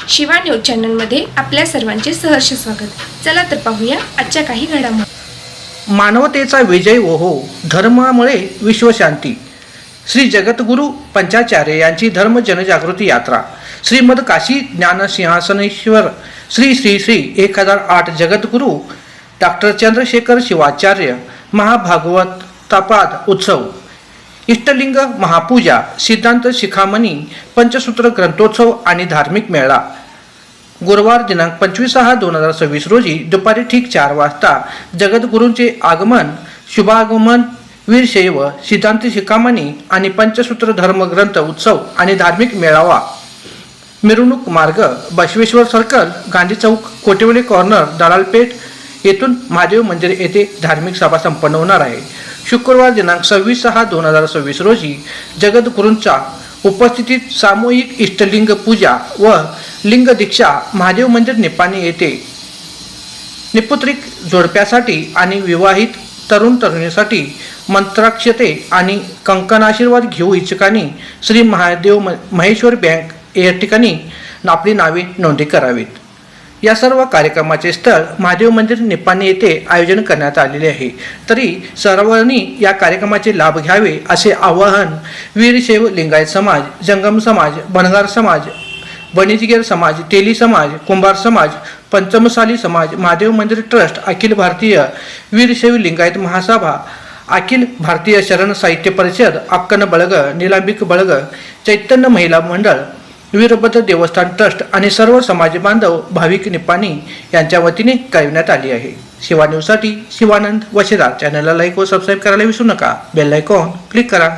Shiva news चॅनलमध्ये आपल्या सर्वांचे सहर्ष स्वागत। चला तर पाहूया आजच्या काही घडामोडी। मानवतेचा विजय हो, धर्मामुळे विश्वशांती। श्री जगद्गुरु पंचाचार्य यांची धर्म जनजागृती यात्रा श्रीमद काशी ज्ञान सिंहासनेश्वर श्री श्री श्री 1008 जगद्गुरु डॉक्टर चंद्रशेखर शिवाचार्य महाभागवतापाद उत्सव, इष्टलिंग महापूजा, सिद्धांत शिखामणी, पंचसूत्र ग्रंथोत्सव आणि धार्मिक मेळा गुरुवार दिनांक 25/6/2026 रोजी दुपारी ठीक 4 वाजता जगद्गुरूंचे आगमन, शुभागमन, वीरशैव, सिद्धांत शिखामणी आणि पंचसूत्र धर्मग्रंथ उत्सव आणि धार्मिक मेळावा। मिरवणूक मार्ग बसवेश्वर सर्कल, गांधी चौक, कोटेवले कॉर्नर, दलालपेठ येथून महादेव मंदिर येथे धार्मिक सभा संपन्न होणार आहे। शुक्रवार दिनांक 26/6/2026 रोजी जगद्गुरूंच्या उपस्थितीत सामूहिक इष्टलिंग पूजा व लिंग दीक्षा महादेव मंदिर निपाणी येथे निपुत्रिक जोडप्यासाठी आणि विवाहित तरुण तरुणीसाठी मंत्राक्षते आणि कंकण आशीर्वाद घेऊ इच्छुकांनी श्री महादेव महेश्वर बँक या ठिकाणी आपली नावे नोंदणी करावीत। या सर्व कार्यक्रमाचे स्थळ महादेव मंदिर निपाणी येथे आयोजन करण्यात आलेले आहे। तरी सर्वांनी या कार्यक्रमाचे लाभ घ्यावे असे आवाहन वीरशैव लिंगायत समाज, जंगम समाज, बनगार समाज, बणिजगेर समाज, तेली समाज, कुंभार समाज, पंचमसाली समाज, महादेव मंदिर ट्रस्ट, अखिल भारतीय वीरशैव लिंगायत महासभा, अखिल भारतीय शरण साहित्य परिषद, अक्कन बळग, निलांबिक बळग, चैतन्य महिला मंडळ, वीरभद्र देवस्थान ट्रस्ट आणि सर्व समाज बांधव भाविक निपाणी यांच्या वतीने करण्यात आली आहे। शिवा न्यूजसाठी शिवानंद वशेदार। चॅनलला लाईक व सबस्क्राईब करायला विसरू नका। बेल आयकॉन क्लिक करा।